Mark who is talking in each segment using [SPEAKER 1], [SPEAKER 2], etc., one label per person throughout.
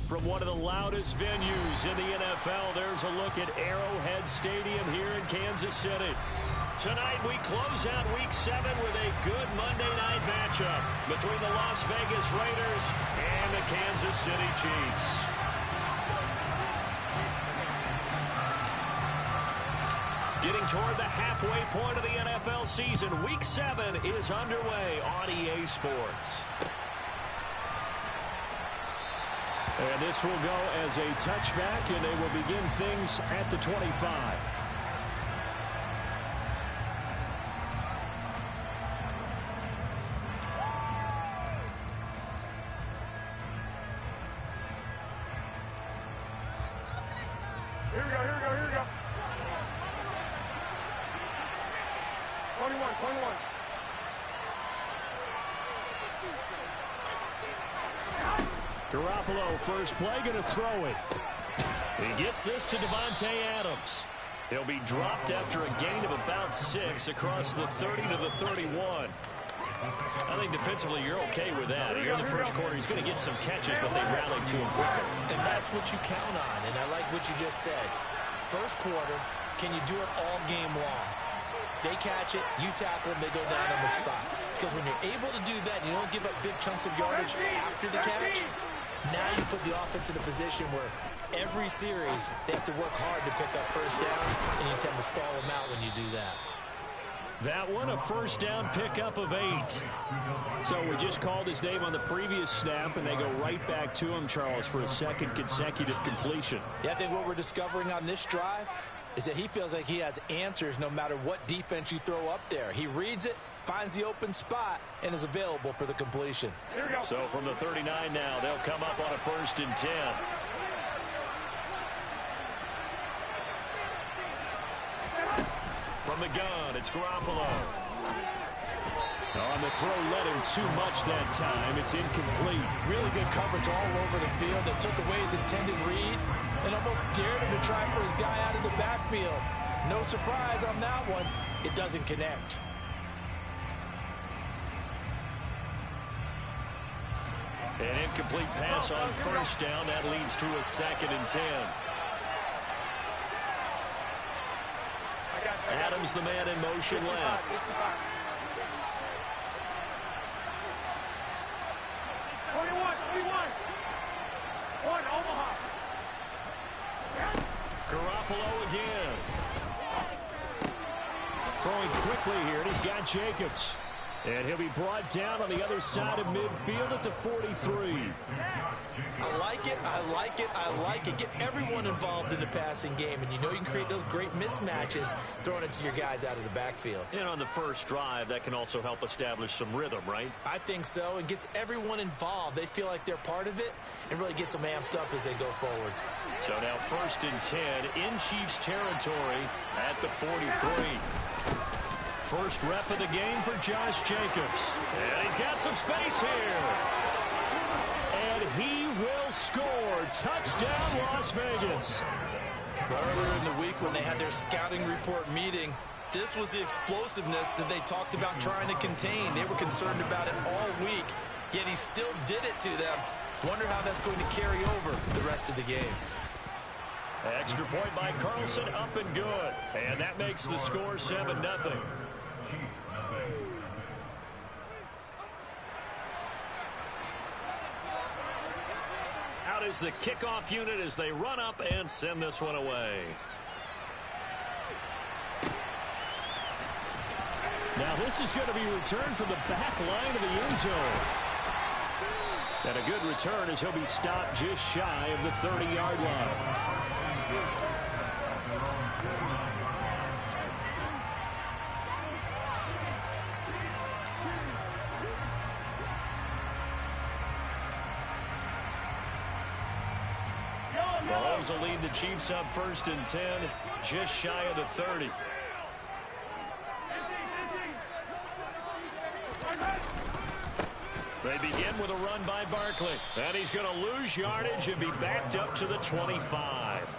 [SPEAKER 1] From one of the loudest venues in the NFL, there's a look at Arrowhead Stadium here in Kansas City. Tonight, we close out Week 7 with a good Monday night matchup between the Las Vegas Raiders and the Kansas City Chiefs. Getting toward the halfway point of the NFL season, Week 7 is underway on EA Sports. And this will go as a touchback, and they will begin things at the 25.
[SPEAKER 2] Here we go. 21.
[SPEAKER 1] Garoppolo, first play, going to throw it. He gets this to Davante Adams. He'll be dropped after a gain of about 6 across the 30 to the 31. I think defensively you're okay with that. Here in the first quarter, he's going to get some catches, but they rallied to him quicker.
[SPEAKER 3] And that's what you count on, and I like what you just said. First quarter, can you do it all game long? They catch it, you tackle them, they go down on the spot. Because when you're able to do that, you don't give up big chunks of yardage after the catch. Now you put the offense in a position where every series they have to work hard to pick up first downs, and you tend to stall them out when you do that.
[SPEAKER 1] That one, a first down pickup of 8. So we just called his name on the previous snap, and they go right back to him, Charles, for a second consecutive completion.
[SPEAKER 3] Yeah, I think what we're discovering on this drive is that he feels like he has answers no matter what defense you throw up there. He reads it, finds the open spot, and is available for the completion.
[SPEAKER 1] So from the 39 now, they'll come up on a 1st and 10. From the gun, it's Garoppolo. On the throw, led him too much that time. It's incomplete.
[SPEAKER 3] Really good coverage all over the field. That took away his intended read and almost dared him to try for his guy out of the backfield. No surprise on that one. It doesn't connect.
[SPEAKER 1] An incomplete pass on first down. That leads to a 2nd and 10. Adams, the man in motion left.
[SPEAKER 2] 21. One, Omaha.
[SPEAKER 1] Garoppolo again. Throwing quickly here, and he's got Jacobs. And he'll be brought down on the other side of midfield at the 43.
[SPEAKER 3] I like it. Get everyone involved in the passing game, and you know you can create those great mismatches throwing it to your guys out of the backfield.
[SPEAKER 1] And on the first drive, that can also help establish some rhythm, right?
[SPEAKER 3] I think so. It gets everyone involved. They feel like they're part of it and really gets them amped up as they go forward.
[SPEAKER 1] So now 1st and 10 in Chiefs territory at the 43. First rep of the game for Josh Jacobs. And he's got some space here. And he will score. Touchdown, Las Vegas.
[SPEAKER 3] Earlier in the week when they had their scouting report meeting, this was the explosiveness that they talked about trying to contain. They were concerned about it all week, yet he still did it to them. Wonder how that's going to carry over the rest of the game.
[SPEAKER 1] Extra point by Carlson, up and good. And that makes the score 7-0. Out is the kickoff unit as they run up and send this one away. Now this is going to be returned from the back line of the end zone. And a good return as he'll be stopped just shy of the 30-yard line. Mahomes will lead the Chiefs up 1st and 10, just shy of the 30. They begin with a run by Barkley. And he's going to lose yardage and be backed up to the 25.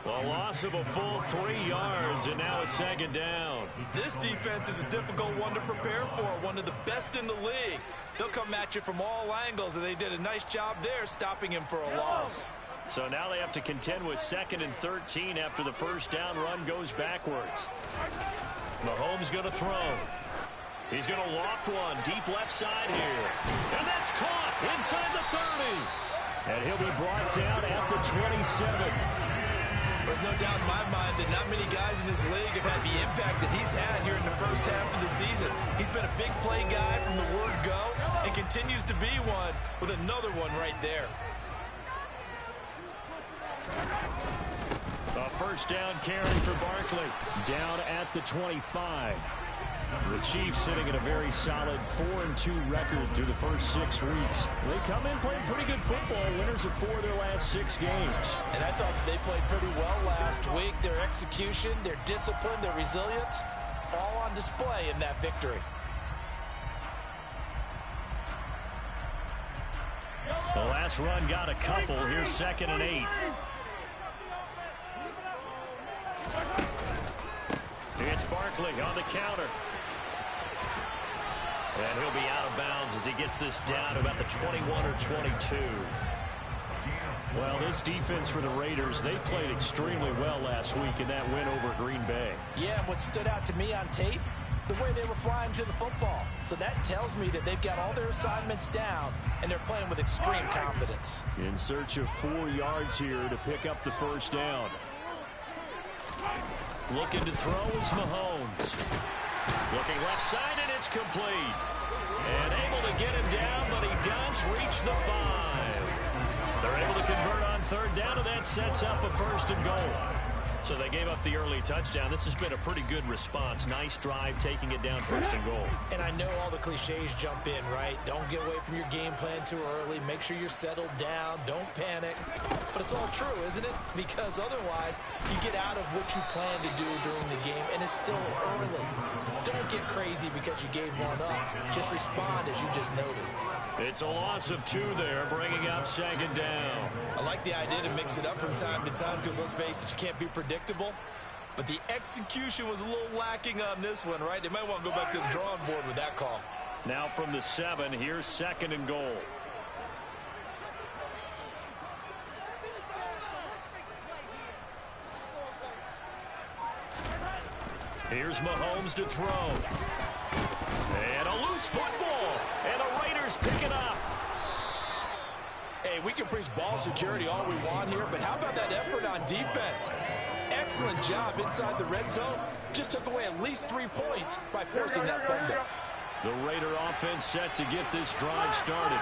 [SPEAKER 1] A loss of a full 3 yards, and now it's 2nd down.
[SPEAKER 3] This defense is a difficult one to prepare for, one of the best in the league. they'll come at you from all angles, and they did a nice job there stopping him for a loss.
[SPEAKER 1] So now they have to contend with 2nd and 13 after the first down run goes backwards. Mahomes going to throw. He's going to loft one deep left side here. And that's caught inside the 30. And he'll be brought down at the 27.
[SPEAKER 3] There's no doubt in my mind that not many guys in this league have had the impact that he's had here in the first half of the season. He's been a big play guy from the word go and continues to be one with another one right there.
[SPEAKER 1] A first down carry for Barkley. Down at the 25. The Chiefs sitting at a very solid 4-2 record through the first 6 weeks. They come in playing pretty good football, winners of 4 of their last 6 games.
[SPEAKER 3] And I thought they played pretty well last week. Their execution, their discipline, their resilience, all on display in that victory.
[SPEAKER 1] The last run got a couple. Here's 2nd and 8. It's Barkley on the counter. And he'll be out of bounds as he gets this down to about the 21 or 22. Well, this defense for the Raiders, they played extremely well last week in that win over Green Bay.
[SPEAKER 3] Yeah, and what stood out to me on tape, the way they were flying to the football. So that tells me that they've got all their assignments down, and they're playing with extreme confidence.
[SPEAKER 1] In search of 4 yards here to pick up the first down. Looking to throw is Mahomes. Looking left side, and it's complete. And able to get him down, but he does reach the 5. They're able to convert on 3rd down, and that sets up a 1st and goal. So they gave up the early touchdown. This has been a pretty good response. Nice drive, taking it down 1st and goal.
[SPEAKER 3] And I know all the cliches jump in, right? Don't get away from your game plan too early. Make sure you're settled down. Don't panic. But it's all true, isn't it? Because otherwise, you get out of what you plan to do during the game, and it's still early. Don't get crazy because you gave one up. Just respond as you just noted.
[SPEAKER 1] It's a loss of 2 there, bringing up 2nd down.
[SPEAKER 3] I like the idea to mix it up from time to time because, let's face it, you can't be predictable. But the execution was a little lacking on this one, right? They might want to go back to the drawing board with that call.
[SPEAKER 1] Now from the 7, here's 2nd and goal. Here's Mahomes to throw. And a loose football. And the Raiders pick it up.
[SPEAKER 3] Hey, we can preach ball security all we want here, but how about that effort on defense? Excellent job inside the red zone. Just took away at least 3 points by forcing that fumble.
[SPEAKER 1] The Raider offense set to get this drive started.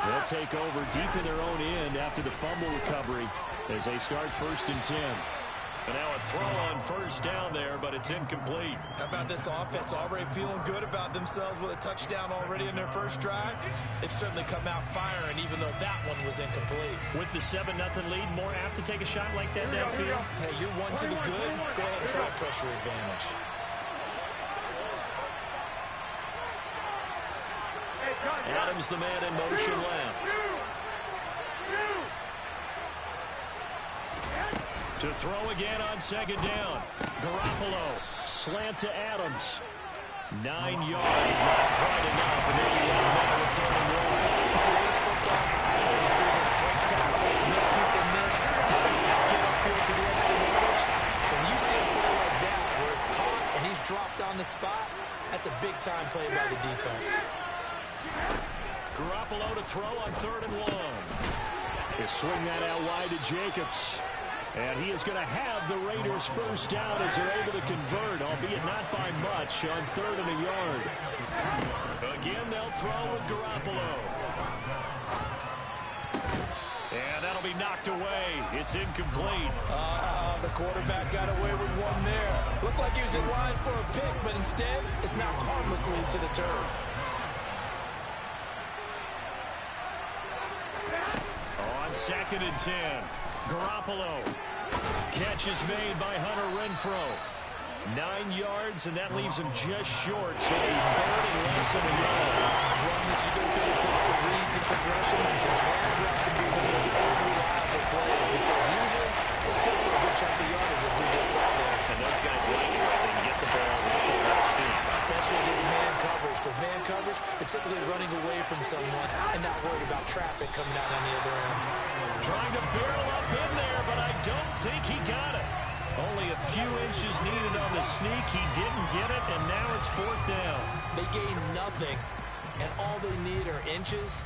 [SPEAKER 1] They'll take over deep in their own end after the fumble recovery as they start 1st and 10. And now a throw on 1st down there, but it's incomplete.
[SPEAKER 3] How about this offense already feeling good about themselves with a touchdown already in their first drive? They've certainly come out firing, even though that one was incomplete.
[SPEAKER 1] With the 7-0 lead, more apt to take a shot like that downfield?
[SPEAKER 3] Hey, you're 1 to the good. Go ahead and try pressure advantage.
[SPEAKER 1] Adams, the man in motion left. To throw again on 2nd down. Garoppolo, slant to Adams. 9 yards, not quite enough, and they'll be left now with 3rd and 1.
[SPEAKER 3] In today's football, receivers break tackles, make people miss, get upfield for the extra yardage. When you see a play like that, where it's caught and he's dropped on the spot, that's a big-time play by the defense.
[SPEAKER 1] Garoppolo to throw on 3rd and 1. He'll swing that out wide to Jacobs. And he is going to have the Raiders' first down as they're able to convert, albeit not by much, on 3rd and a yard. Again, they'll throw with Garoppolo. And that'll be knocked away. It's incomplete.
[SPEAKER 3] The quarterback got away with one there. Looked like he was in line for a pick, but instead, it's knocked harmlessly to the turf.
[SPEAKER 1] On 2nd and 10, Garoppolo. Catch is made by Hunter Renfrow. 9 yards, and that leaves him just short, so a 3rd and less than a yard.
[SPEAKER 3] As long as you go through the proper reads and progressions, the drag route can be one of those unreliable plays because usually it's good for a good chunk of yardage, as we just saw there.
[SPEAKER 1] And those guys like it when they can get the ball with full steam.
[SPEAKER 3] Especially against man coverage, because man coverage, they're typically running away it coming out on the other end.
[SPEAKER 1] Trying to barrel up in there, but I don't think he got it. Only a few inches needed on the sneak. He didn't get it, and now it's 4th down.
[SPEAKER 3] They gain nothing, and all they need are inches.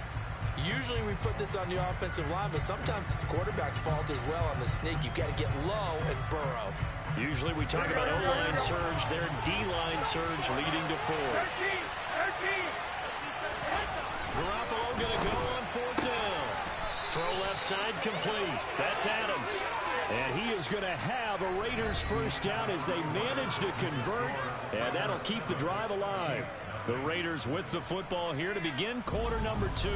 [SPEAKER 3] Usually we put this on the offensive line, but sometimes it's the quarterback's fault as well on the sneak. You've got to get low and burrow.
[SPEAKER 1] Usually we talk about O-line surge, their D-line surge leading to 4. Garoppolo going to go on 4th down. Throw left side complete. That's Adams. And he is going to have a Raiders 1st down as they manage to convert, and that'll keep the drive alive. The Raiders with the football here to begin quarter number 2.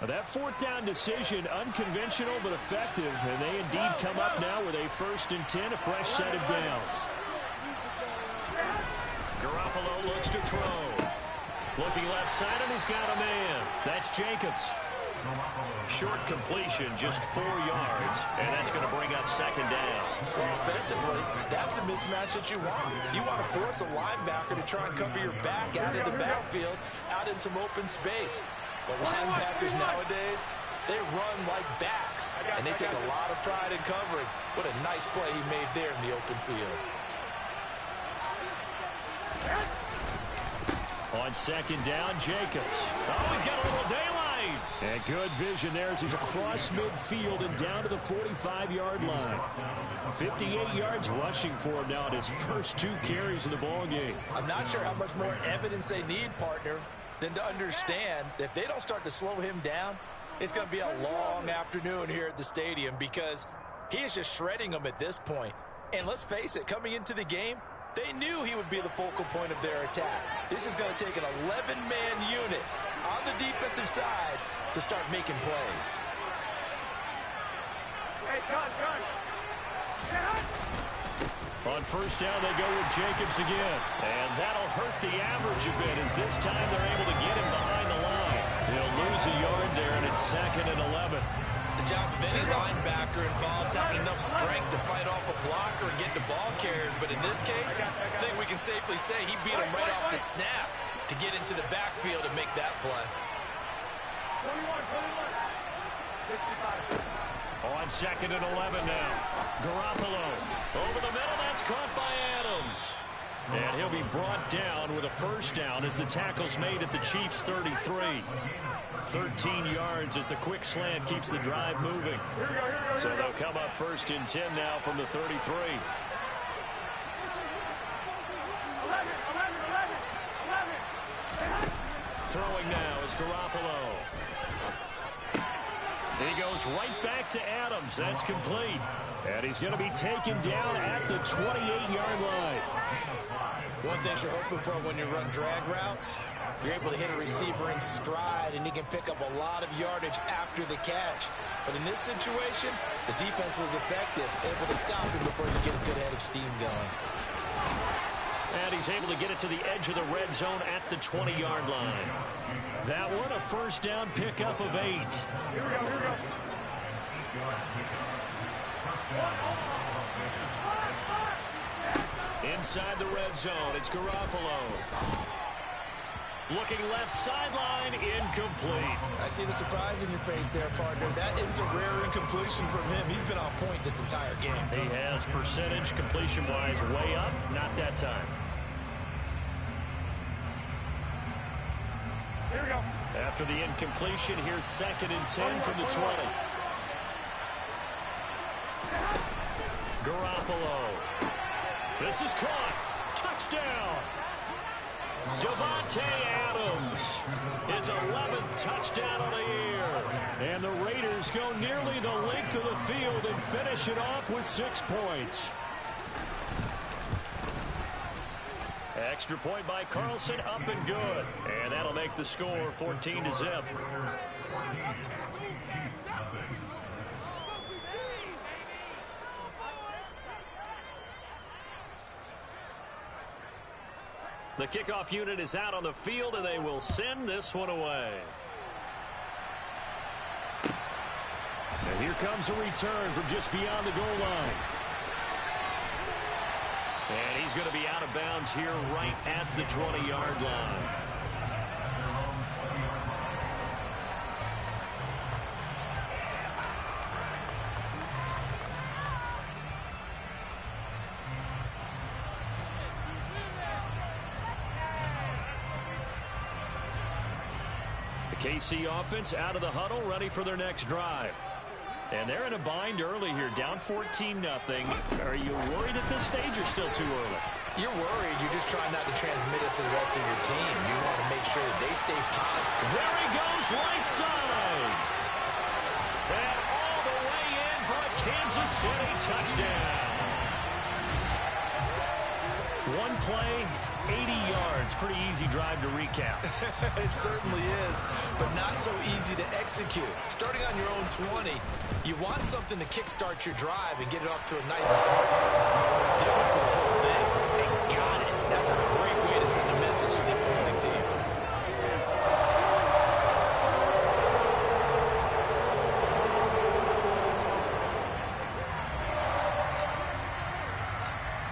[SPEAKER 1] That 4th down decision, unconventional but effective, and they indeed come up now with a 1st and 10, a fresh set of downs. Garoppolo looks to throw. Looking left side, and he's got a man. That's Jacobs. Short completion, just 4 yards, and that's going to bring up 2nd down.
[SPEAKER 3] Well, offensively, that's the mismatch that you want. You want to force a linebacker to try and cover your back out of the backfield, out in some open space. The linebackers nowadays, they run like backs, and they take a lot of pride in covering. What a nice play he made there in the open field.
[SPEAKER 1] On 2nd down, Jacobs. Oh, he's got a little daylight. And good vision there as he's across midfield and down to the 45-yard line. 58 yards rushing for him now in his first 2 carries in the ballgame.
[SPEAKER 3] I'm not sure how much more evidence they need, partner, than to understand that if they don't start to slow him down, it's going to be a long afternoon here at the stadium because he is just shredding them at this point. And let's face it, coming into the game, they knew he would be the focal point of their attack. This is going to take an 11-man unit on the defensive side to start making plays.
[SPEAKER 2] Hey, gun.
[SPEAKER 1] On 1st down, they go with Jacobs again. And that'll hurt the average a bit as this time they're able to get him behind the line. He'll lose a yard there, and it's 2nd and 11.
[SPEAKER 3] The job of any linebacker involves having enough strength to fight off a blocker and get to ball carriers. But in this case, I think we can safely say he beat him right off the snap to get into the backfield and make that play.
[SPEAKER 2] 21.
[SPEAKER 1] On 2nd and 11 now. Garoppolo over the middle. That's caught by Adams. And he'll be brought down with a 1st down as the tackle's made at the Chiefs' 33. 13 yards as the quick slant keeps the drive moving. So they'll come up 1st and 10 now from the 33.
[SPEAKER 2] 11.
[SPEAKER 1] Throwing now is Garoppolo. He goes right back to Adams. That's complete. And he's going to be taken down at the 28-yard line.
[SPEAKER 3] One thing you're hoping for when you run drag routes, you're able to hit a receiver in stride, and he can pick up a lot of yardage after the catch. But in this situation, the defense was effective, able to stop him before you get a good head of steam going.
[SPEAKER 1] And he's able to get it to the edge of the red zone at the 20-yard line. That one, a 1st down pickup of 8.
[SPEAKER 2] Here we go.
[SPEAKER 1] Inside the red zone, it's Garoppolo. Looking left sideline, incomplete.
[SPEAKER 3] I see the surprise in your face there, partner. That is a rare incompletion from him. He's been on point this entire game.
[SPEAKER 1] He has percentage completion-wise way up, not that time.
[SPEAKER 2] Here we go.
[SPEAKER 1] After the incompletion, here's 2nd and 10 from the 20. Garoppolo. This is caught. Touchdown. Davante Adams, his 11th touchdown of the year. And the Raiders go nearly the length of the field and finish it off with 6 points. Extra point by Carlson, up and good. And that'll make the score 14-0. The kickoff unit is out on the field, and they will send this one away. And here comes a return from just beyond the goal line. And he's going to be out of bounds here right at the 20-yard line. KC offense out of the huddle, ready for their next drive. And they're in a bind early here, down 14-0. Are you worried at this stage or still too early?
[SPEAKER 3] You're worried. You're just trying not to transmit it to the rest of your team. You want to make sure that they stay positive.
[SPEAKER 1] There he goes, right side. And all the way in for a Kansas City touchdown. One play, 80 yards. Pretty easy drive to recap.
[SPEAKER 3] It certainly is, but not so easy to execute. Starting on your own 20, you want something to kickstart your drive and get it off to a nice start. They went for the whole thing and got it. That's a great way to send a message to the opposing team.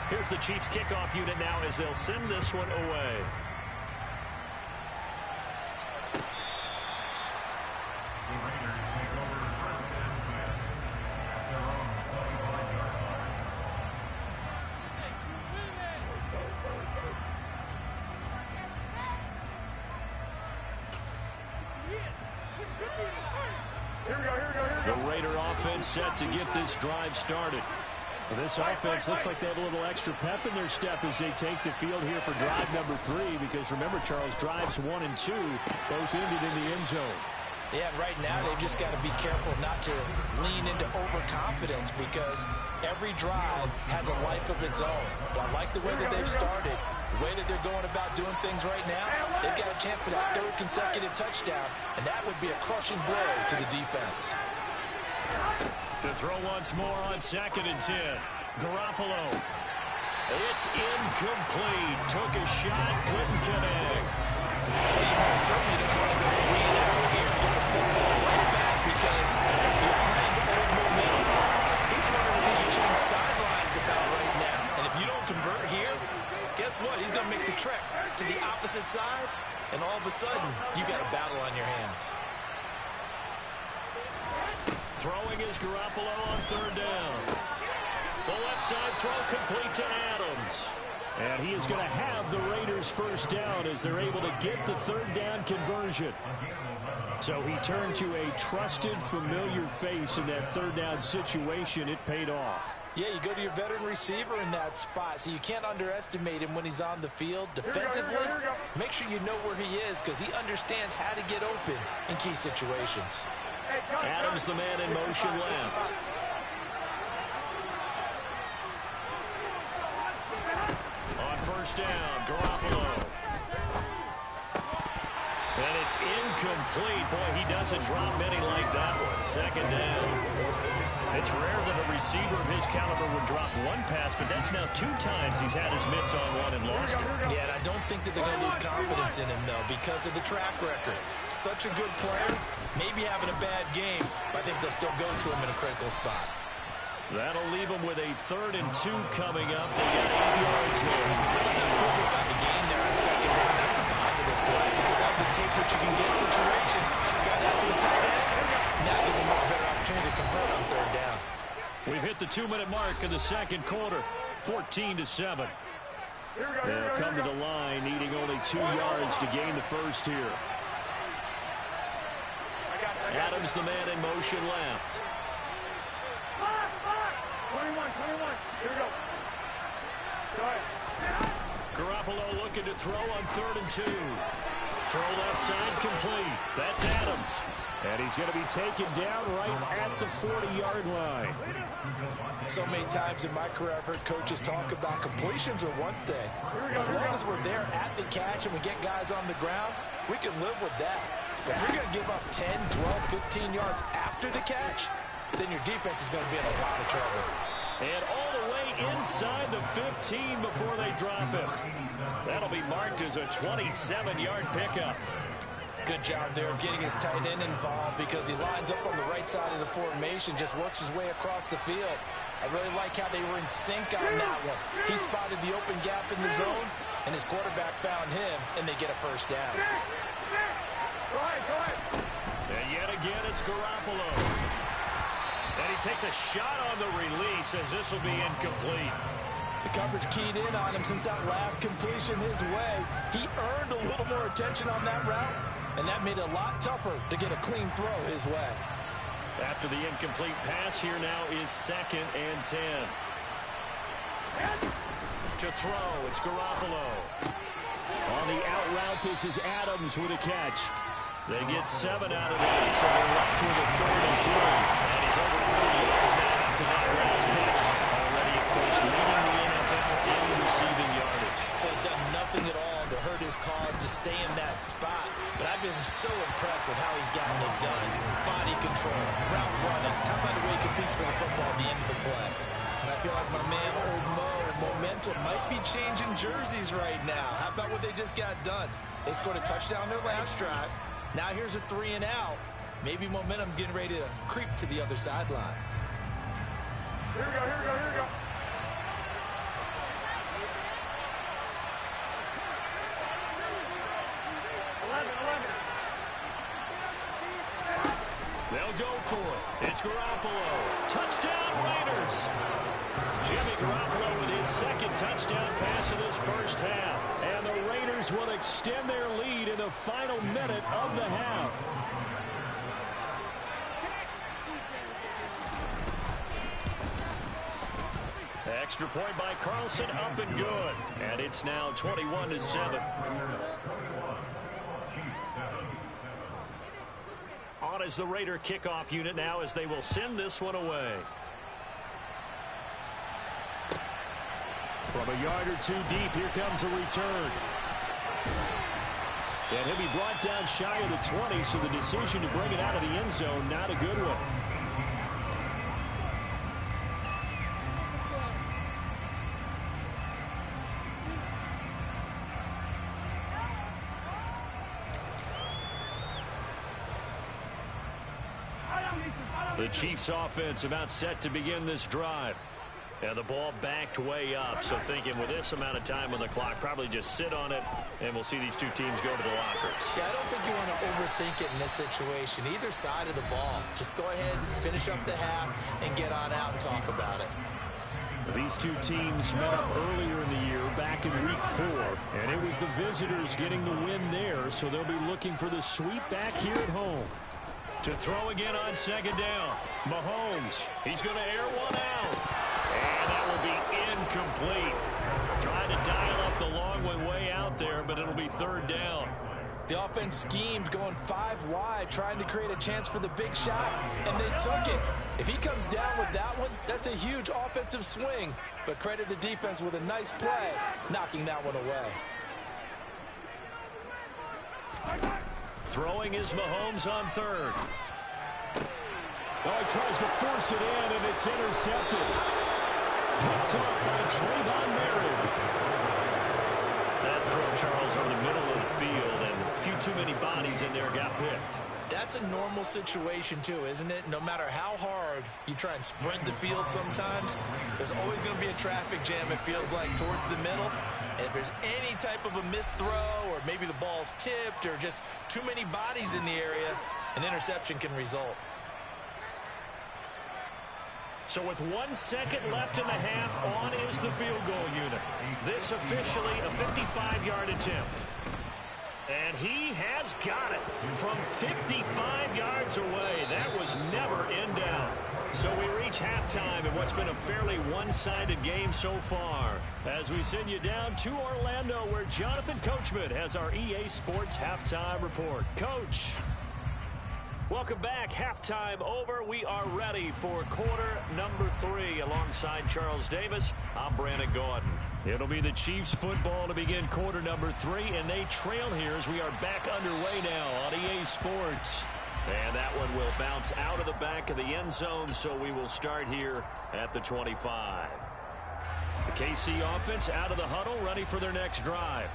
[SPEAKER 1] Here's the Chiefs kickoff unit now as they'll send this one away. The Raider offense set to get this drive started. Well, this offense looks like they have a little extra pep in their step as they take the field here for drive number 3, because remember, Charles, drives 1 and 2 both ended in the end zone.
[SPEAKER 3] Yeah, right now they've just got to be careful not to lean into overconfidence, because every drive has a life of its own. But I like the way that they've started, the way that they're going about doing things right now. They've got a chance for that 3rd consecutive touchdown, and that would be a crushing blow to the defense.
[SPEAKER 1] To throw once more on 2nd and 10. Garoppolo. It's incomplete. Took a shot, couldn't connect.
[SPEAKER 3] Well, you most certainly don't want to go 3 and out here and get the football right back, because you're trying to hold momentum. He's wondering if he should change sidelines about right now. And if you don't convert here, guess what? He's going to make the trek to the opposite side, and all of a sudden, you've got a battle on your hands.
[SPEAKER 1] Throwing is Garoppolo on 3rd down. The left side throw complete to Adams. And he is going to have the Raiders' 1st down as they're able to get the 3rd down conversion. So he turned to a trusted, familiar face in that 3rd down situation. It paid off.
[SPEAKER 3] Yeah, you go to your veteran receiver in that spot, so you can't underestimate him when he's on the field. Defensively, make sure you know where he is, because he understands how to get open in key situations.
[SPEAKER 1] Adams, the man in motion left. On 1st down, Garoppolo. And it's incomplete. Boy, he doesn't drop many like that one. 2nd down. It's rare that a receiver of his caliber would drop one pass, but that's now 2 times he's had his mitts on one and lost it.
[SPEAKER 3] Yeah, and I don't think that they're going to lose confidence in him, though, because of the track record. Such a good player, maybe having a bad game, but I think they'll still go to him in a critical spot.
[SPEAKER 1] That'll leave them with a 3rd and 2 coming up. They got 8 yards there.
[SPEAKER 3] Wasn't improved about the game there on 2nd down. That was a positive play, because that was a take what you can get situation. Got out to the tight end. Now gives a much better opportunity to convert on 3rd down.
[SPEAKER 1] We've hit the 2-minute mark in the 2nd quarter. 14-7. They'll come to the line, needing only 2 yards to gain the 1st here. Adams, the man in motion left.
[SPEAKER 2] 21. Here we go. Go ahead.
[SPEAKER 1] Garoppolo looking to throw on 3rd and 2. Throw left side complete. That's Adams. And he's going to be taken down right at the 40-yard line.
[SPEAKER 3] So many times in my career, I've heard coaches talk about completions are one thing. As long as we're there at the catch and we get guys on the ground, we can live with that. If you're going to give up 10, 12, 15 yards after the catch, then your defense is going to be in a lot of trouble.
[SPEAKER 1] And all the way inside the 15 before they drop him. That'll be marked as a 27-yard pickup.
[SPEAKER 3] Good job there of getting his tight end involved because he lines up on the right side of the formation, just works his way across the field. I really like how they were in sync on that one. He spotted the open gap in the zone, and his quarterback found him, and they get a first down.
[SPEAKER 2] Go ahead.
[SPEAKER 1] And yet again, it's Garoppolo. And he takes a shot on the release as this will be incomplete.
[SPEAKER 3] The coverage keyed in on him since that last completion his way. He earned a little more attention on that route, and that made it a lot tougher to get a clean throw his way.
[SPEAKER 1] After the incomplete pass, here now is 2nd and 10. To throw, it's Garoppolo. On the out route, this is Adams with a catch. They get 7 out of that, so they're left with a 3rd and 3. And he's over 40 yards now after that last catch. Already, of course, leading the NFL in receiving yardage.
[SPEAKER 3] So he's done nothing at all to hurt his cause to stay in that spot. But I've been so impressed with how he's gotten it done. Body control, route running. How about the way he competes for the football at the end of the play? And I feel like my man, Old Mo, momentum might be changing jerseys right now. How about what they just got done? They scored a touchdown their last drive. Now here's a 3 and out. Maybe momentum's getting ready to creep to the other sideline.
[SPEAKER 2] Here we go. 11.
[SPEAKER 1] They'll go for it. It's Garoppolo. Touchdown, Raiders. Jimmy Garoppolo with his 2nd touchdown pass of this first half. And the Raiders will extend their lead in the final minute of the half. Extra point by Carlson, up and good. And it's now 21-7. On is the Raider kickoff unit now as they will send this one away. From a yard or 2 deep, here comes a return. And he'll be brought down shy of the 20, so the decision to bring it out of the end zone, not a good one. The Chiefs offense about set to begin this drive. And the ball backed way up, so thinking with this amount of time on the clock, probably just sit on it, and we'll see these two teams go to the lockers.
[SPEAKER 3] Yeah, I don't think you want to overthink it in this situation. Either side of the ball. Just go ahead, finish up the half, and get on out and talk about it.
[SPEAKER 1] These two teams met up earlier in the year, back in week 4, and it was the visitors getting the win there, so they'll be looking for the sweep back here at home. To throw again on 2nd down. Mahomes, he's going to air one out. And that will be incomplete. Trying to dial up the long one way out there, but it'll be 3rd down.
[SPEAKER 3] The offense schemed going 5 wide, trying to create a chance for the big shot, and they took it. If he comes down with that one, that's a huge offensive swing. But credit the defense with a nice play, knocking that one away.
[SPEAKER 1] Throwing is Mahomes on 3rd. Oh, he tries to force it in, and it's intercepted. Picked up by Trayvon Merritt. That throw, Charles, over the middle of the field, and a few too many bodies in there got picked.
[SPEAKER 3] That's a normal situation, too, isn't it? No matter how hard you try and spread the field sometimes, there's always going to be a traffic jam, it feels like, towards the middle. And if there's any type of a missed throw, or maybe the ball's tipped, or just too many bodies in the area, an interception can result.
[SPEAKER 1] So with 1 second left in the half, on is the field goal unit. This officially a 55-yard attempt. And he has got it from 55 yards away. That was never in doubt. So we reach halftime in what's been a fairly one-sided game so far. As we send you down to Orlando, where Jonathan Coachman has our EA Sports Halftime Report. Coach. Welcome back. Halftime over. We are ready for quarter number 3 alongside Charles Davis. I'm Brandon Gordon. It'll be the Chiefs football to begin quarter number 3, and they trail here as we are back underway now on EA Sports. And that one will bounce out of the back of the end zone, so we will start here at the 25. The KC offense out of the huddle, ready for their next drive.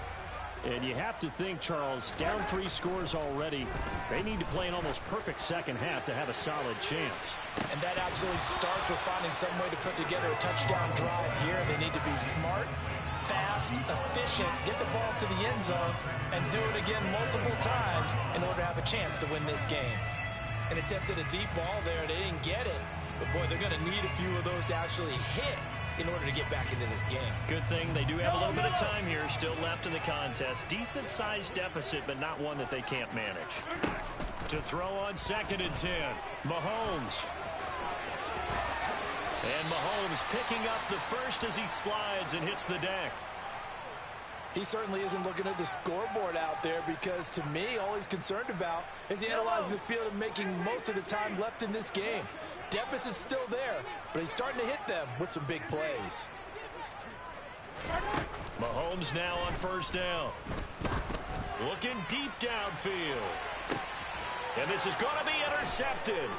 [SPEAKER 1] And you have to think, Charles, down 3 scores already. They need to play an almost perfect second half to have a solid chance.
[SPEAKER 3] And that absolutely starts with finding some way to put together a touchdown drive here. They need to be smart, fast, efficient, get the ball to the end zone, and do it again multiple times in order to have a chance to win this game. And attempted a deep ball there. They didn't get it. But, boy, they're going to need a few of those to actually hit in order to get back into this game.
[SPEAKER 1] Good thing they do have a little bit of time here still left in the contest. Decent-sized deficit, but not one that they can't manage. To throw on 2nd and 10, Mahomes. And Mahomes picking up the first as he slides and hits the deck.
[SPEAKER 3] He certainly isn't looking at the scoreboard out there because, to me, all he's concerned about is analyzing the field and making most of the time left in this game. Deficit's still there, but he's starting to hit them with some big plays.
[SPEAKER 1] Mahomes now on 1st down. Looking deep downfield. And this is going to be intercepted.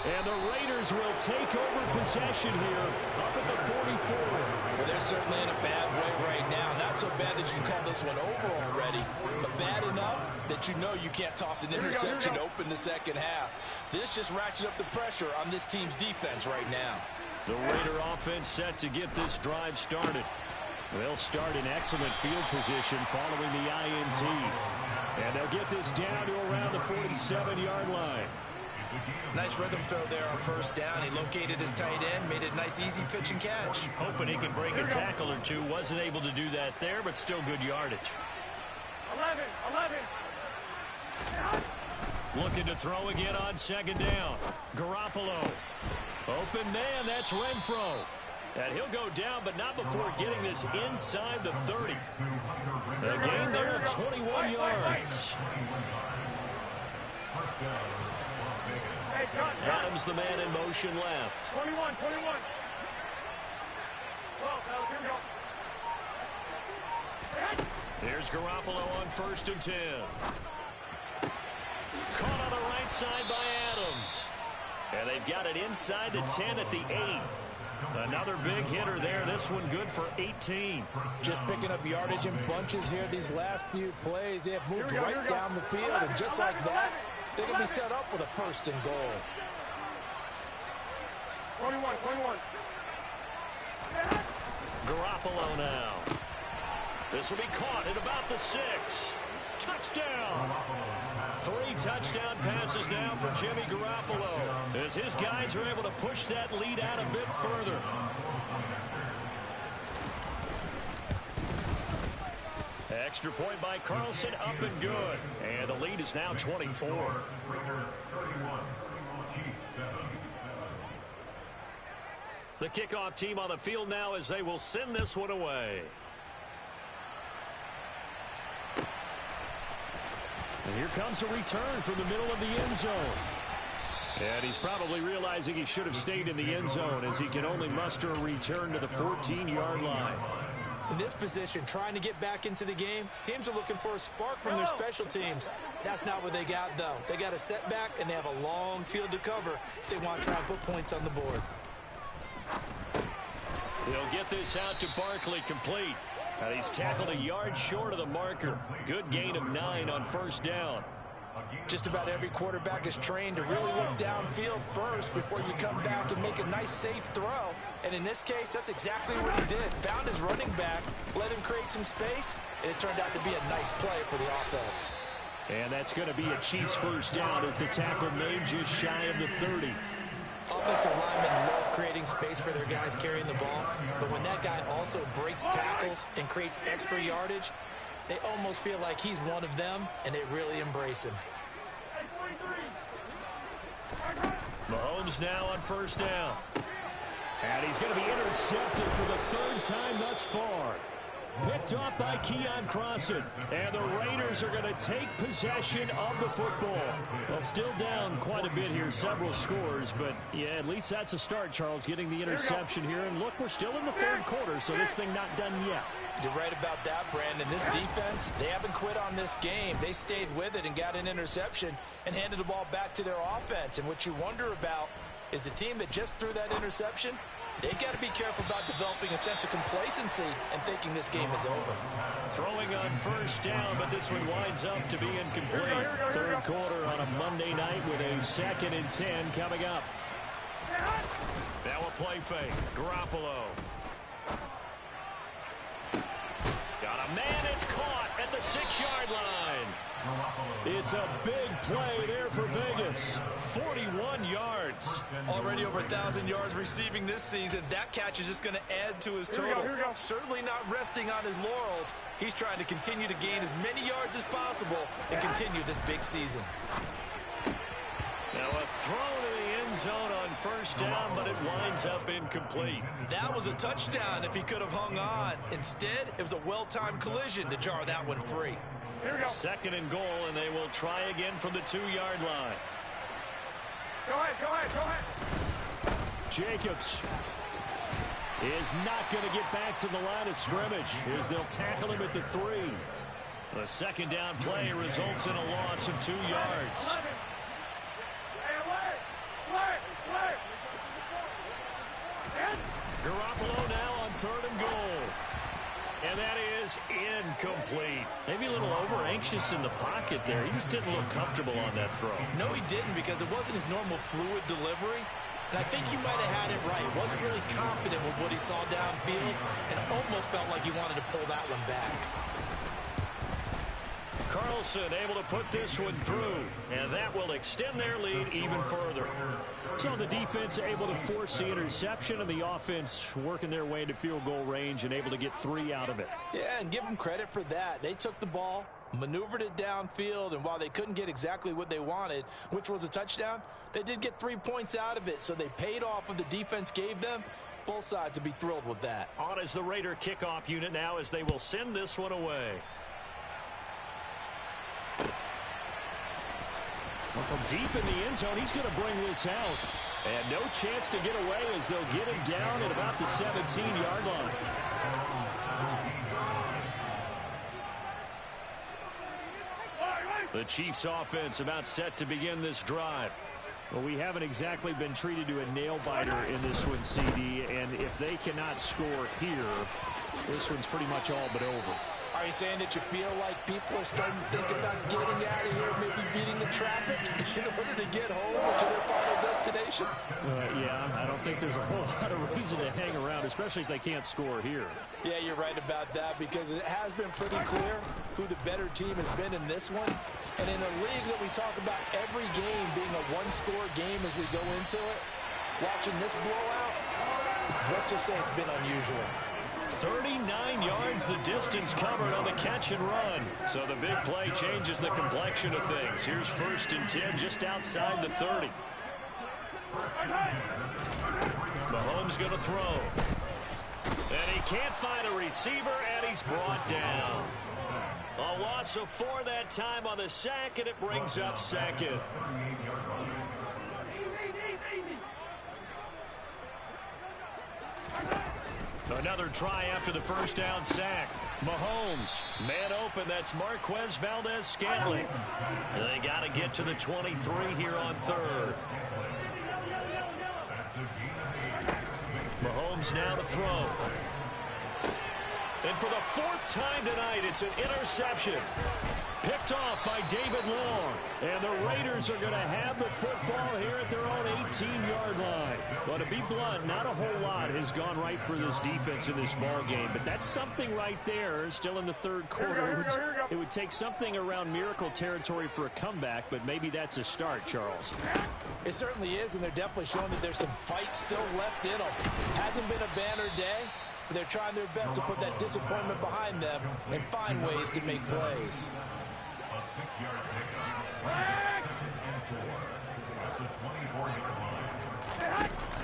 [SPEAKER 1] And the Raiders will take over possession here up at the 44.
[SPEAKER 3] Well, they're certainly in a bad way right now. Not so bad that you can call this one over already, but bad enough that you know you can't toss an interception to open the second half. This just ratchets up the pressure on this team's defense right now.
[SPEAKER 1] The Raider offense set to get this drive started. They'll start in excellent field position following the INT. And they'll get this down to around the 47-yard line.
[SPEAKER 3] Nice rhythm throw there on 1st down. He located his tight end, made it a nice, easy pitch and catch.
[SPEAKER 1] Hoping he can break a tackle or two. Wasn't able to do that there, but still good yardage.
[SPEAKER 2] 11.
[SPEAKER 1] Looking to throw again on 2nd down. Garoppolo. Open man, that's Renfro. And he'll go down, but not before getting this inside the 30. A gain there of 21 yards. Adams, the man in motion left.
[SPEAKER 2] 21.
[SPEAKER 1] Here's Garoppolo on 1st and 10. Caught on the right side by Adams. And they've got it inside the 10 at the 8. Another big hitter there. This one good for 18.
[SPEAKER 3] Just picking up yardage in bunches here these last few plays. They have moved right down the field, and just like that, they can be set up with a 1st and goal.
[SPEAKER 2] 21.
[SPEAKER 1] Garoppolo now. This will be caught at about the 6. Touchdown. 3 touchdown passes now for Jimmy Garoppolo as his guys are able to push that lead out a bit further. Extra point by Carlson, up and good. And the lead is now 24. The kickoff team on the field now as they will send this one away. And here comes a return from the middle of the end zone. And he's probably realizing he should have stayed in the end zone as he can only muster a return to the 14-yard line.
[SPEAKER 3] In this position, trying to get back into the game, teams are looking for a spark from their special teams. That's not what they got, though. They got a setback, and they have a long field to cover if they want to try and put points on the board.
[SPEAKER 1] He'll get this out to Barkley, complete. And he's tackled a yard short of the marker. Good gain of 9 on 1st down.
[SPEAKER 3] Just about every quarterback is trained to really look downfield first before you come back and make a nice, safe throw. And in this case, that's exactly what he did. Found his running back, let him create some space, and it turned out to be a nice play for the offense.
[SPEAKER 1] And that's going to be a Chiefs 1st down as the tackle made just shy of the 30.
[SPEAKER 3] Offensive linemen love creating space for their guys carrying the ball, but when that guy also breaks tackles and creates extra yardage, they almost feel like he's one of them, and they really embrace him.
[SPEAKER 1] Mahomes now on 1st down. And he's going to be intercepted for the 3rd time thus far. Picked off by Keon Crossan. And the Raiders are going to take possession of the football. Well, still down quite a bit here, several scores. But, yeah, at least that's a start, Charles, getting the interception here. And, look, we're still in the 3rd quarter, so this thing not done yet.
[SPEAKER 3] You're right about that, Brandon. This defense, they haven't quit on this game. They stayed with it and got an interception and handed the ball back to their offense. And what you wonder about is the team that just threw that interception, They got to be careful about developing a sense of complacency and thinking this game is over.
[SPEAKER 1] Throwing on first down, but this one winds up to be incomplete. Third quarter on a Monday night with a 2nd and 10 coming up. Now a play fake. Garoppolo. Got a man. It's caught at the 6-yard line. It's a big play there for Vegas. 41 yards.
[SPEAKER 3] Already over 1,000 yards receiving this season. That catch is just going to add to his total.
[SPEAKER 2] Here we go.
[SPEAKER 3] Certainly not resting on his laurels. He's trying to continue to gain as many yards as possible and continue this big season.
[SPEAKER 1] Now a throw to the end zone on first down, but it winds up incomplete.
[SPEAKER 3] That was a touchdown if he could have hung on. Instead, it was a well-timed collision to jar that one free.
[SPEAKER 2] Here we go.
[SPEAKER 1] 2nd and goal, and they will try again from the 2-yard line.
[SPEAKER 2] Go ahead.
[SPEAKER 1] Jacobs is not going to get back to the line of scrimmage as they'll tackle him at the 3. The 2nd down play results in a loss of 2 yards. Garoppolo now on 3rd and goal. And that is incomplete. Maybe a little over-anxious in the pocket there. He just didn't look comfortable on that throw.
[SPEAKER 3] No, he didn't, because it wasn't his normal fluid delivery. And I think he might have had it right. Wasn't really confident with what he saw downfield and almost felt like he wanted to pull that one back.
[SPEAKER 1] Carlson able to put this one through, and that will extend their lead even further. So the defense able to force the interception, and the offense working their way to field goal range and able to get 3 out of it.
[SPEAKER 3] Yeah, and give them credit for that. They took the ball, maneuvered it downfield, and while they couldn't get exactly what they wanted, which was a touchdown, they did get 3 points out of it, so they paid off what the defense gave them. Both sides would be thrilled with that.
[SPEAKER 1] On is the Raider kickoff unit now as they will send this one away. Well, from deep in the end zone, he's going to bring this out. And no chance to get away as they'll get him down at about the 17-yard line. The Chiefs offense about set to begin this drive. Well, we haven't exactly been treated to a nail-biter in this one, CD, and if they cannot score here, this one's pretty much all but over.
[SPEAKER 3] Are you saying that you feel like people are starting to think about getting out of here, maybe beating the traffic in order to get home or to their final destination?
[SPEAKER 1] Yeah, I don't think there's a whole lot of reason to hang around, especially if they can't score here.
[SPEAKER 3] Yeah, you're right about that, because it has been pretty clear who the better team has been in this one. And in a league that we talk about every game being a one-score game as we go into it, watching this blowout, let's just say it's been unusual.
[SPEAKER 1] 39 yards the distance covered on the catch and run. So the big play changes the complexion of things. Here's 1st and 10 just outside the 30. Mahomes going to throw. And he can't find a receiver, and he's brought down. A loss of 4 that time on the sack, and it brings up 2nd. Another try after the first down sack. Mahomes, man open, that's Marquez Valdez-Scantling. They got to get to the 23 here on 3rd. Mahomes now to throw. And for the 4th time tonight, it's an interception. Picked off by David Long. And the Raiders are going to have the football here at their own 18-yard line. Well, to be blunt, not a whole lot has gone right for this defense in this ball game. But that's something right there, still in the 3rd quarter. It would take something around miracle territory for a comeback, but maybe that's a start, Charles.
[SPEAKER 3] It certainly is, and they're definitely showing that there's some fight still left in them. Hasn't been a banner day, but they're trying their best to put that disappointment behind them and find ways to make plays.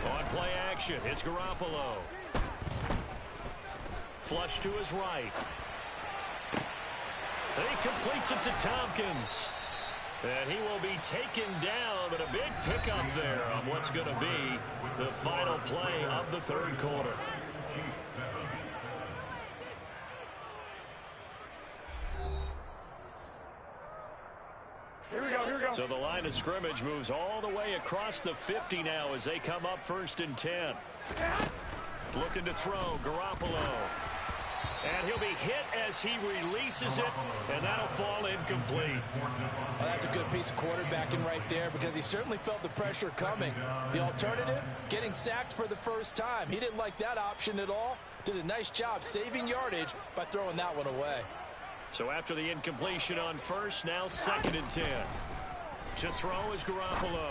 [SPEAKER 1] On play action, it's Garoppolo. Flush to his right. And he completes it to Tompkins. And he will be taken down, but a big pickup there on what's going to be the final play of the 3rd quarter.
[SPEAKER 2] Here we go.
[SPEAKER 1] So the line of scrimmage moves all the way across the 50 now as they come up 1st and 10. Looking to throw, Garoppolo. And he'll be hit as he releases it, and that'll fall incomplete.
[SPEAKER 3] Well, that's a good piece of quarterbacking right there because he certainly felt the pressure coming. The alternative, getting sacked for the first time. He didn't like that option at all. Did a nice job saving yardage by throwing that one away.
[SPEAKER 1] So after the incompletion on first, now 2nd and 10. To throw is Garoppolo.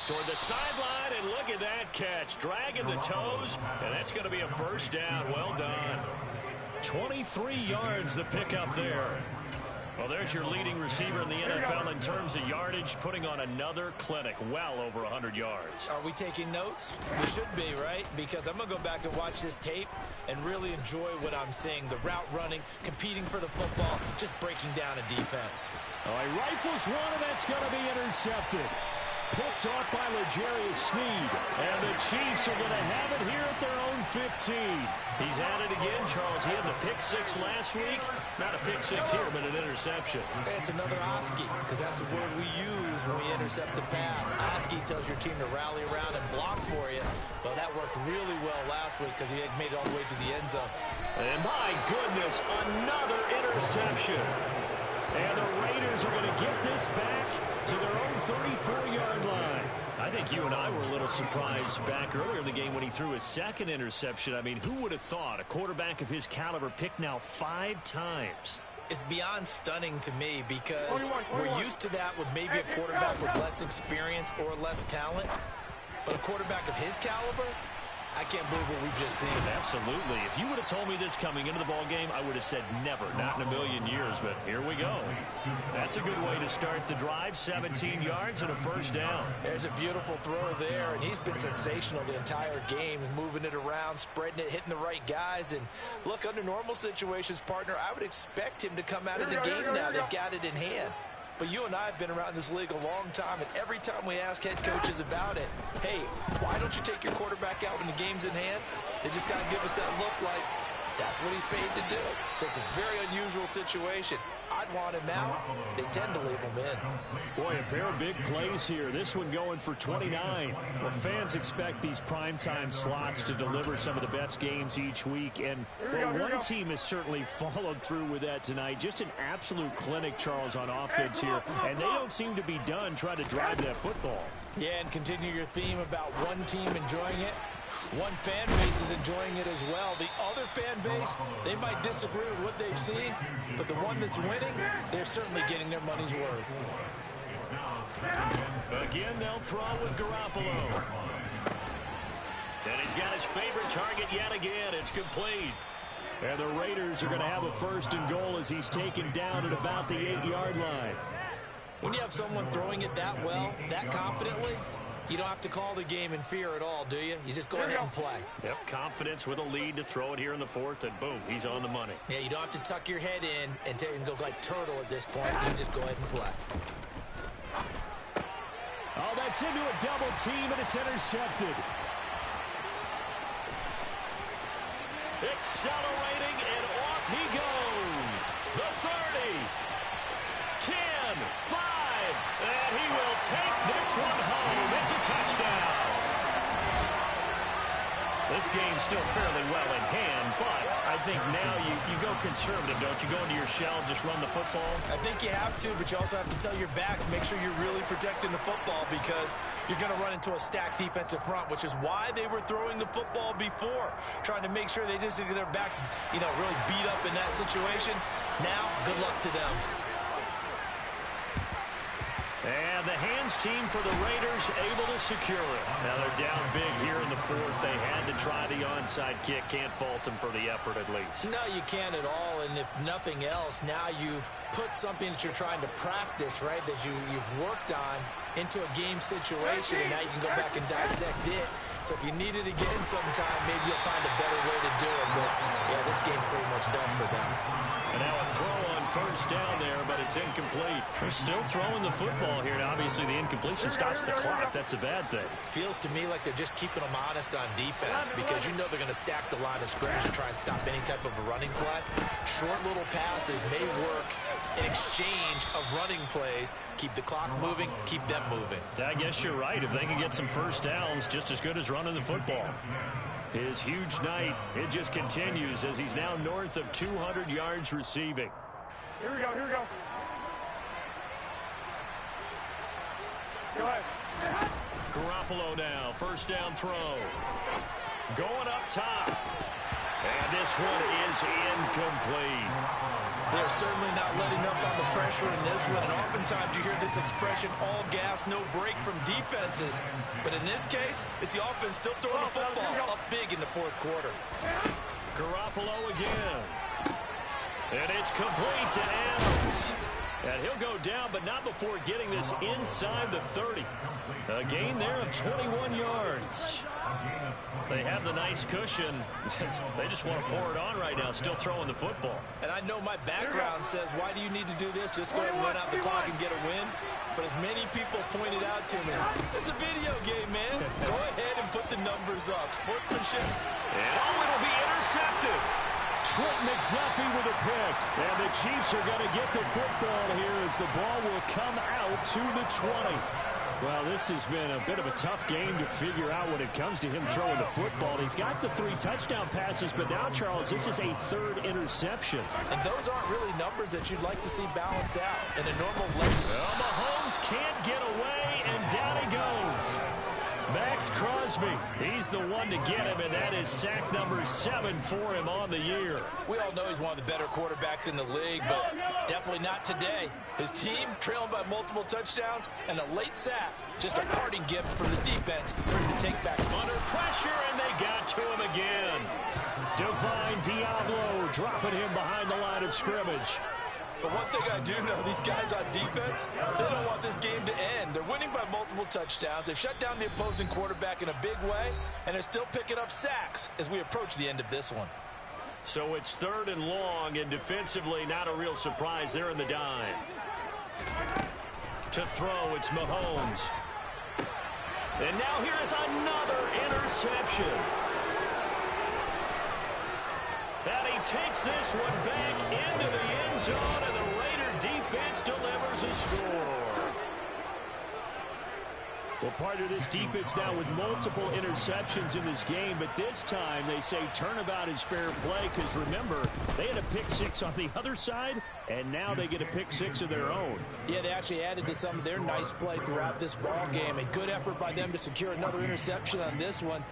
[SPEAKER 1] Toward the sideline, and look at that catch. Dragging the toes, and that's going to be a first down. Well done. 23 yards the pickup there. Well, there's your leading receiver in the NFL in terms of yardage, putting on another clinic, well over 100 yards.
[SPEAKER 3] Are we taking notes? We should be, right? Because I'm going to go back and watch this tape and really enjoy what I'm seeing. The route running, competing for the football, just breaking down a defense.
[SPEAKER 1] Oh, he rifles one, and that's going to be intercepted. Picked off by L'Jarius Sneed. And the Chiefs are going to have it here at their own 15. He's at it again, Charles. He had the pick 6 last week. Not a pick 6 here, but an interception.
[SPEAKER 3] It's another Oski, because that's the word we use when we intercept a pass. Oski tells your team to rally around and block for you. Well, that worked really well last week because he made it all the way to the end zone.
[SPEAKER 1] And my goodness, another interception. And the Raiders are going to get this back to their own 34-yard line. I think you and I were a little surprised back earlier in the game when he threw his 2nd interception. I mean, who would have thought a quarterback of his caliber picked now 5 times?
[SPEAKER 3] It's beyond stunning to me because we're used to that with maybe a quarterback with less experience or less talent. But a quarterback of his caliber, I can't believe what we've just seen.
[SPEAKER 1] Absolutely. If you would have told me this coming into the ball game, I would have said never, not in a million years. But here we go. That's a good way to start the drive. 17 yards and a first down.
[SPEAKER 3] There's a beautiful throw there, and he's been sensational the entire game, moving it around, spreading it, hitting the right guys. And look, under normal situations, partner, I would expect him to come out of the game now. They've got it in hand. But you and I have been around this league a long time, and every time we ask head coaches about it, hey, why don't you take your quarterback out when the game's in hand? They just kind of give us that look like that's what he's paid to do. So it's a very unusual situation. I'd want him out. They tend to leave him in.
[SPEAKER 1] Boy, a pair of big plays here. This one going for 29. Well, fans expect these primetime slots to deliver some of the best games each week. And well, one team has certainly followed through with that tonight. Just an absolute clinic, Charles, on offense here. And they don't seem to be done trying to drive that football.
[SPEAKER 3] Yeah, and continue your theme about one team enjoying it. One fan base is enjoying it as well. The other fan base, they might disagree with what they've seen, but the one that's winning, they're certainly getting their money's worth.
[SPEAKER 1] Again, they'll throw with Garoppolo. And he's got his favorite target yet again. It's complete. And the Raiders are going to have a 1st and goal as he's taken down at about the 8-yard line.
[SPEAKER 3] When you have someone throwing it that well, that confidently, you don't have to call the game in fear at all, do you? You just go ahead and play.
[SPEAKER 1] Yep, confidence with a lead to throw it here in the 4th, and boom, he's on the money.
[SPEAKER 3] Yeah, you don't have to tuck your head in and go like turtle at this point. You just go ahead and play.
[SPEAKER 1] Oh, that's into a double team, and it's intercepted. Accelerating, and off he goes. The 30, 10, 5, and he will take this one home. It's a touchdown. This game's still fairly well in hand, but I think now you go conservative, don't you? Go into your shell, just run the football?
[SPEAKER 3] I think you have to, but you also have to tell your backs, make sure you're really protecting the football because you're going to run into a stacked defensive front, which is why they were throwing the football before, trying to make sure they just get their backs, really beat up in that situation. Now, good luck to them.
[SPEAKER 1] And the hands team for the Raiders able to secure it. Now they're down big here in the 4th. They had to try the onside kick. Can't fault them for the effort at least.
[SPEAKER 3] No, you can't at all. And if nothing else, now you've put something that you're trying to practice, right, that you've worked on into a game situation. And now you can go back and dissect it. So if you need it again sometime, maybe you'll find a better way to do it. But, yeah, this game's pretty much done for them.
[SPEAKER 1] And now a throw on 1st down there, but it's incomplete. They're still throwing the football here. Now, obviously, the incompletion stops the clock. That's a bad thing.
[SPEAKER 3] Feels to me like they're just keeping them honest on defense because you know they're going to stack the line of scrimmage and try and stop any type of a running play. Short little passes may work an exchange of running plays. Keep the clock moving, keep them moving.
[SPEAKER 1] I guess you're right. If they can get some first downs, just as good as running the football. His huge night, it just continues as he's now north of 200 yards receiving.
[SPEAKER 2] Here we go, here we go. Go ahead.
[SPEAKER 1] Garoppolo now, first down throw. Going up top. And this one is incomplete.
[SPEAKER 3] They're certainly not letting up on the pressure in this one. And oftentimes you hear this expression, all gas, no break from defenses. But in this case, it's the offense still throwing the football up big in the fourth quarter.
[SPEAKER 1] Garoppolo again. And it's complete to Adams. And he'll go down, but not before getting this inside the 30. A gain there of 21 yards. They have the nice cushion. They just want to pour it on right now, still throwing the football.
[SPEAKER 3] And I know my background says, why do you need to do this? Just go ahead and run out the clock and get a win. But as many people pointed out to me, it's a video game, man. Go ahead and put the numbers up. Sportsmanship.
[SPEAKER 1] And it'll be intercepted. Trent McDuffie with a pick. And the Chiefs are going to get the football here as the ball will come out to the 20. Well, this has been a bit of a tough game to figure out when it comes to him throwing the football. He's got the 3 touchdown passes, but now, Charles, this is a 3rd interception.
[SPEAKER 3] And those aren't really numbers that you'd like to see balance out in a normal level.
[SPEAKER 1] Well, Mahomes can't get away, and down he goes. Max Crosby, he's the one to get him, and that is sack number 7 for him on the year.
[SPEAKER 3] We all know he's one of the better quarterbacks in the league, but definitely not today. His team trailing by multiple touchdowns and a late sack, just a parting gift for the defense for him to take back.
[SPEAKER 1] Under pressure, and they got to him again. Divine Diablo dropping him behind the line of scrimmage.
[SPEAKER 3] But one thing I do know, these guys on defense, they don't want this game to end. They're winning by multiple touchdowns. They've shut down the opposing quarterback in a big way, and they're still picking up sacks as we approach the end of this one.
[SPEAKER 1] So it's 3rd and long, and defensively not a real surprise there in the dime. To throw, it's Mahomes. And now here is another interception. And he takes this one back into the end zone, and the Raider defense delivers a score. Well, part of this defense now with multiple interceptions in this game, but this time they say turnabout is fair play because, remember, they had a pick-6 on the other side, and now they get a pick-6 of their own.
[SPEAKER 3] Yeah, they actually added to some of their nice play throughout this ball game. A good effort by them to secure another interception on this one.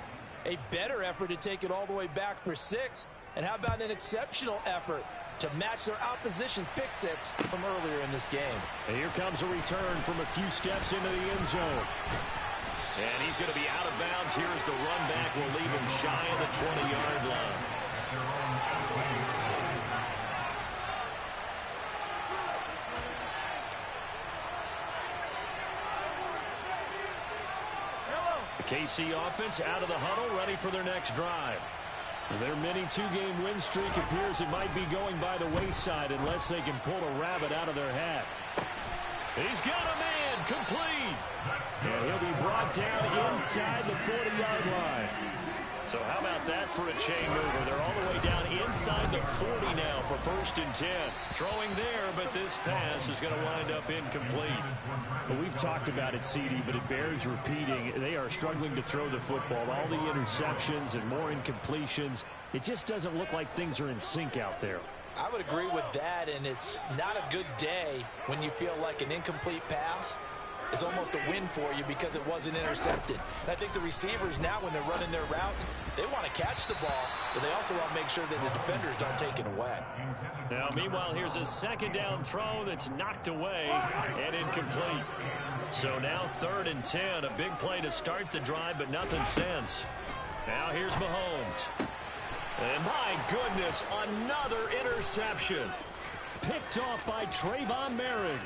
[SPEAKER 3] A better effort to take it all the way back for 6. And how about an exceptional effort to match their opposition's pick-6 from earlier in this game?
[SPEAKER 1] And here comes a return from a few steps into the end zone. And he's going to be out of bounds. Here's the run back. Will leave him shy of the 20-yard line. The KC offense out of the huddle, ready for their next drive. Their mini 2-game win streak appears it might be going by the wayside unless they can pull a rabbit out of their hat. He's got a man, complete. And he'll be brought down inside the 40-yard line. So how about that for a chain mover? They're all the way down inside the 40 now for 1st and 10. Throwing there, but this pass is going to wind up incomplete. Well, we've talked about it, CD, but it bears repeating. They are struggling to throw the football. All the interceptions and more incompletions. It just doesn't look like things are in sync out there.
[SPEAKER 3] I would agree with that, and it's not a good day when you feel like an incomplete pass is almost a win for you because it wasn't intercepted. And I think the receivers now, when they're running their routes, they want to catch the ball, but they also want to make sure that the defenders don't take it away.
[SPEAKER 1] Now, meanwhile, here's a 2nd down throw that's knocked away and incomplete. So now 3rd and 10, a big play to start the drive, but nothing since. Now here's Mahomes. And my goodness, another interception. Picked off by Trayvon Merrick.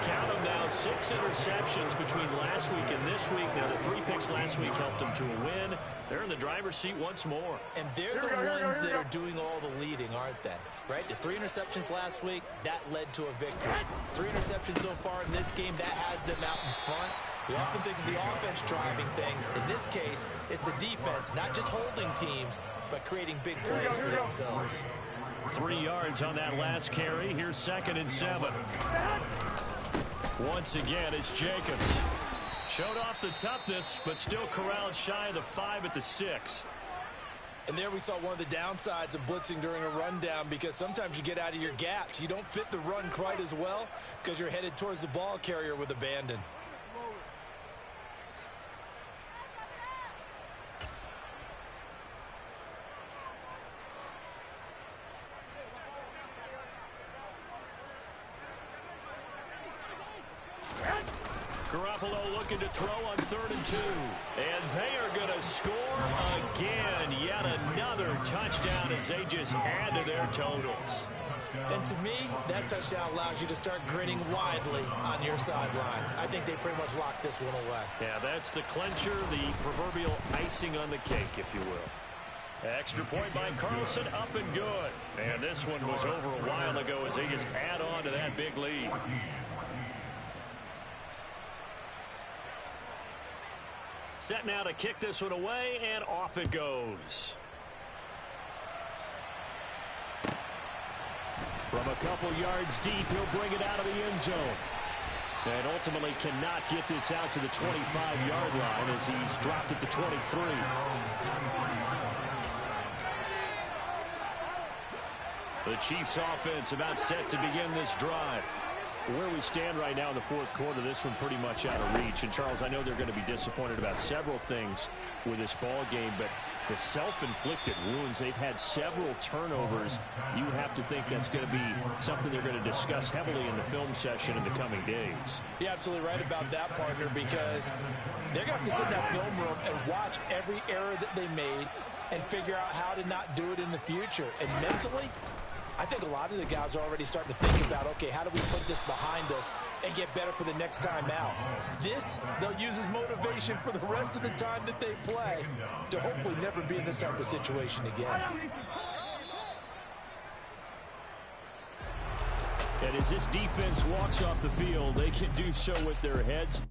[SPEAKER 1] Count them now, 6 interceptions between last week and this week. Now, the 3 picks last week helped them to a win. They're in the driver's seat once more.
[SPEAKER 3] And they're the ones that are doing all the leading, aren't they? Right? The 3 interceptions last week, that led to a victory. 3 interceptions so far in this game, that has them out in front. We often think of the offense driving things. In this case, it's the defense, not just holding teams, but creating big plays for themselves.
[SPEAKER 1] 3 yards on that last carry. Here's 2nd and 7. Once again, it's Jacobs. Showed off the toughness, but still corralled shy of the 5 at the 6.
[SPEAKER 3] And there we saw one of the downsides of blitzing during a rundown, because sometimes you get out of your gaps. You don't fit the run quite as well because you're headed towards the ball carrier with abandon.
[SPEAKER 1] Garoppolo looking to throw on 3rd and 2. And they are going to score again. Yet another touchdown as they just add to their totals.
[SPEAKER 3] And to me, that touchdown allows you to start grinning widely on your sideline. I think they pretty much locked this one away.
[SPEAKER 1] Yeah, that's the clincher, the proverbial icing on the cake, if you will. Extra point by Carlson, up and good. And this one was over a while ago as they just add on to that big lead. Set now to kick this one away, and off it goes. From a couple yards deep, he'll bring it out of the end zone. And ultimately cannot get this out to the 25-yard line as he's dropped at the 23. The Chiefs offense about set to begin this drive. Where we stand right now in the 4th quarter, this one pretty much out of reach. And, Charles, I know they're going to be disappointed about several things with this ball game, but the self-inflicted wounds, they've had several turnovers. You would have to think that's going to be something they're going to discuss heavily in the film session in the coming days.
[SPEAKER 3] You're absolutely right about that, partner, because they're going to have to sit in that film room and watch every error that they made and figure out how to not do it in the future. And mentally, I think a lot of the guys are already starting to think about, okay, how do we put this behind us and get better for the next time out? This, they'll use as motivation for the rest of the time that they play to hopefully never be in this type of situation again.
[SPEAKER 1] And as this defense walks off the field, they can do so with their heads